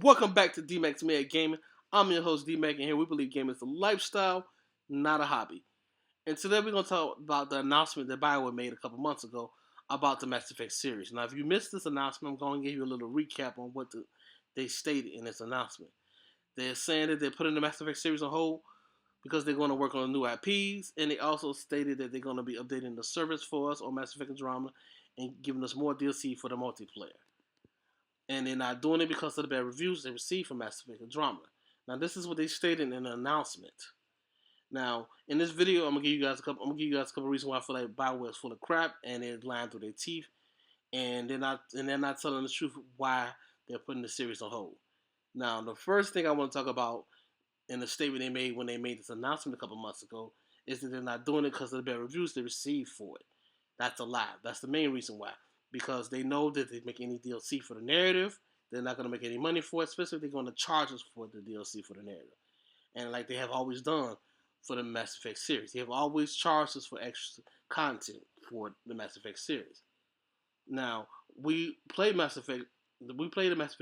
Welcome back to Dmac Mad Gaming. I'm your host Dmac, and here we believe gaming is a lifestyle, not a hobby. And today we're going to talk about the announcement that BioWare made a couple months ago about the Mass Effect series. Now, if you missed this announcement, I'm going to give you a little recap on what they stated in this announcement. They're saying that they're putting the Mass Effect series on hold because they're going to work on new IPs, and they also stated that they're going to be updating the service for us on Mass Effect Andromeda and giving us more DLC for the multiplayer. And they're not doing it because of the bad reviews they received from Mass Effect Andromeda. Now, this is what they stated in the announcement. Now, in this video, I'm gonna give you guys a couple reasons why I feel like BioWare is full of crap and they're lying through their teeth, and they're not telling the truth why they're putting the series on hold. Now, the first thing I want to talk about in the statement they made when they made this announcement a couple months ago is that they're not doing it because of the bad reviews they received for it. That's a lie. That's the main reason why. Because they know that if they make any DLC for the narrative, they're not going to make any money for it, especially if they're going to charge us for the DLC for the narrative. And like they have always done for the Mass Effect series. They have always charged us for extra content for the Mass Effect series. Now, we play the Mass Effect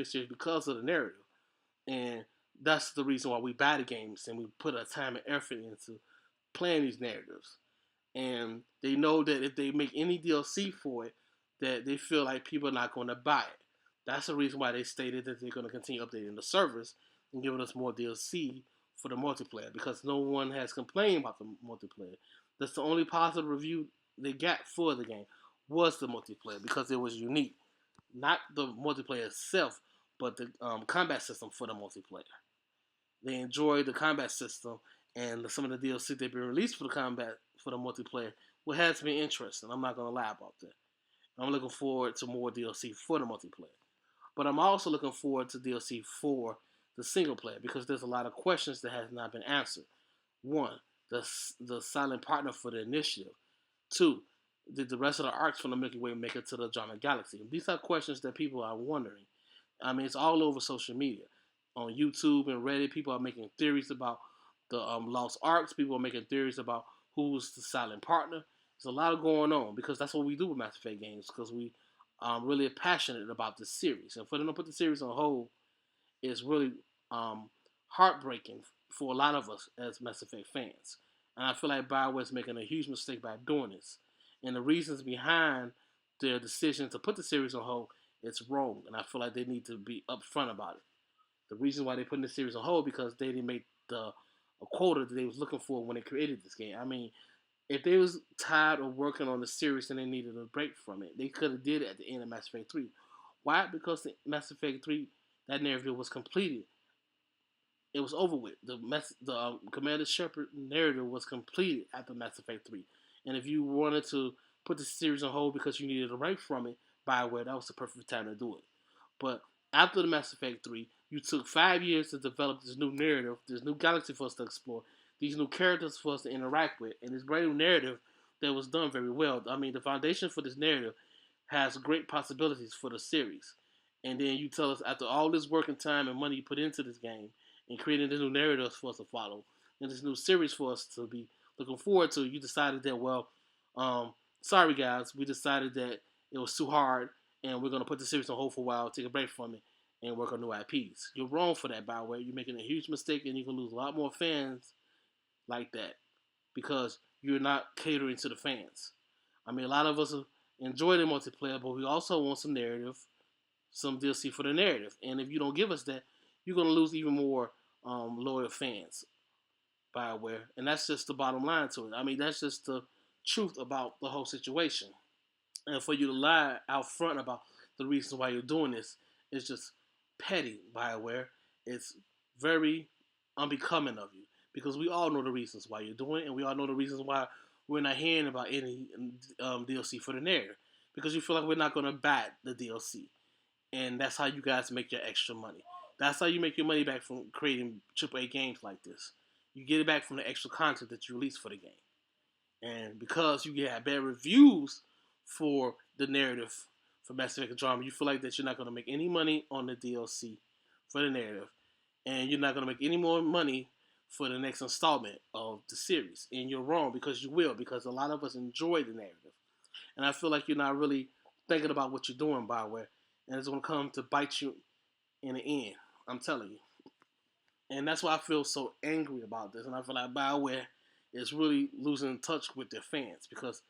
series because of the narrative. And that's the reason why we buy the games and we put our time and effort into playing these narratives. And they know that if they make any DLC for it, that they feel like people are not going to buy it. That's the reason why they stated that they're going to continue updating the servers and giving us more DLC for the multiplayer, because no one has complained about the multiplayer. That's the only positive review they got for the game was the multiplayer, because it was unique. Not the multiplayer itself, but the combat system for the multiplayer. They enjoyed the combat system, and some of the DLC they've been released for the multiplayer, well, has been interesting. I'm not going to lie about that. I'm looking forward to more DLC for the multiplayer. But I'm also looking forward to DLC for the single player, because there's a lot of questions that have not been answered. One, the silent partner for the initiative. Two, did the rest of the arcs from the Milky Way make it to the Andromeda Galaxy? These are questions that people are wondering. I mean, it's all over social media. On YouTube and Reddit, people are making theories about the lost arcs. People are making theories about who's the silent partner. There's a lot of going on, because that's what we do with Mass Effect games, because we really passionate about this series. And for them to put the series on hold is really heartbreaking for a lot of us as Mass Effect fans. And I feel like BioWare is making a huge mistake by doing this. And the reasons behind their decision to put the series on hold, it's wrong. And I feel like they need to be upfront about it. The reason why they're putting the series on hold, because they didn't make a quota that they was looking for when they created this game. I mean, if they was tired of working on the series and they needed a break from it, they could have did it at the end of Mass Effect 3. Why? Because the Mass Effect 3, that narrative was completed. It was over with. The Commander Shepard narrative was completed after Mass Effect 3. And if you wanted to put the series on hold because you needed a break from it, BioWare, that was the perfect time to do it. But after the Mass Effect 3, you took 5 years to develop this new narrative, this new galaxy for us to explore, these new characters for us to interact with, and this brand new narrative that was done very well. I mean, the foundation for this narrative has great possibilities for the series. And then you tell us, after all this work and time and money you put into this game and creating this new narrative for us to follow, and this new series for us to be looking forward to, you decided that, well, sorry guys, we decided that it was too hard and we're going to put the series on hold for a while, take a break from it, and work on new IPs. You're wrong for that, BioWare. You're making a huge mistake, and you're going to lose a lot more fans like that, because you're not catering to the fans. I mean, a lot of us enjoy the multiplayer, but we also want some narrative, some DLC for the narrative. And if you don't give us that, you're going to lose even more loyal fans, BioWare. And that's just the bottom line to it. I mean, that's just the truth about the whole situation. And for you to lie out front about the reasons why you're doing this is just petty, BioWare. It's very unbecoming of you, because we all know the reasons why you're doing it, and we all know the reasons why we're not hearing about any DLC for the narrative, because you feel like we're not going to buy the DLC. And that's how you guys make your extra money. That's how you make your money back from creating AAA games like this. You get it back from the extra content that you release for the game. And because you get bad reviews for the narrative for Mass Effect Andromeda, you feel like that you're not going to make any money on the DLC for the narrative, and you're not going to make any more money for the next installment of the series. And you're wrong, because you will, because a lot of us enjoy the narrative. And I feel like you're not really thinking about what you're doing, BioWare, and it's going to come to bite you in the end. I'm telling you. And that's why I feel so angry about this. And I feel like BioWare is really losing touch with their fans because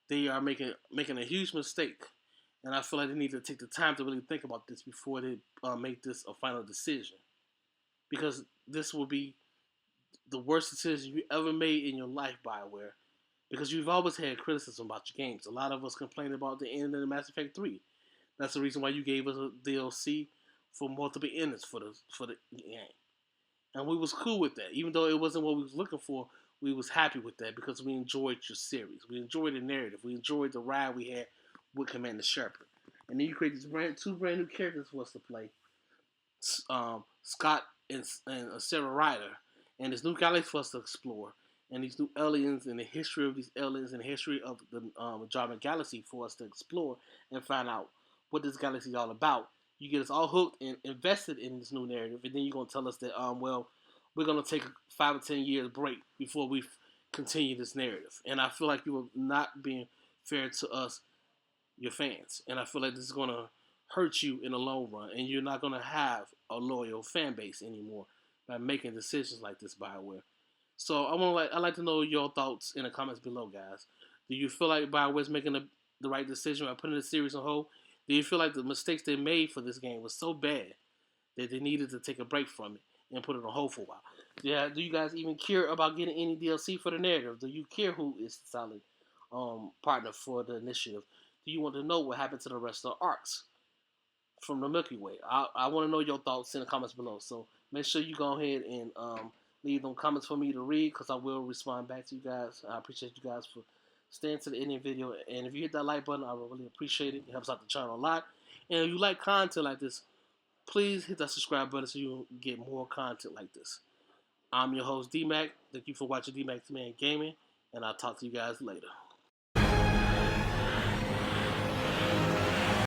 they are making a huge mistake. And I feel like they need to take the time to really think about this before they make this a final decision. Because this will be the worst decision you ever made in your life, BioWare. Because you've always had criticism about your games. A lot of us complained about the end of the Mass Effect 3. That's the reason why you gave us a DLC for multiple endings for the game. And we was cool with that. Even though it wasn't what we was looking for, we was happy with that because we enjoyed your series. We enjoyed the narrative. We enjoyed the ride we had with Commander Shepard. And then you create these two brand new characters for us to play. Scott and Sarah Ryder. And this new galaxy for us to explore. And these new aliens and the history of these aliens and the history of the Dmac Galaxy for us to explore and find out what this galaxy is all about. You get us all hooked and invested in this new narrative, and then you're gonna tell us that well, we're gonna take a 5 or 10 years break before we continue this narrative. And I feel like you are not being fair to us, your fans, and I feel like this is gonna hurt you in the long run, and you're not gonna have a loyal fan base anymore by making decisions like this, BioWare. So I'd like to know your thoughts in the comments below, guys. Do you feel like BioWare's making the right decision by putting the series on hold? Do you feel like the mistakes they made for this game was so bad that they needed to take a break from it and put it on hold for a while? Yeah, do you guys even care about getting any DLC for the narrative? Do you care who is the solid partner for the initiative? Do you want to know what happened to the rest of the arcs from the Milky Way? I want to know your thoughts in the comments below. So make sure you go ahead and leave them comments for me to read because I will respond back to you guys. I appreciate you guys for staying to the end of the video. And if you hit that like button, I would really appreciate it. It helps out the channel a lot. And if you like content like this, please hit that subscribe button so you get more content like this. I'm your host, Dmac. Thank you for watching Dmac Mad Gaming, and I'll talk to you guys later.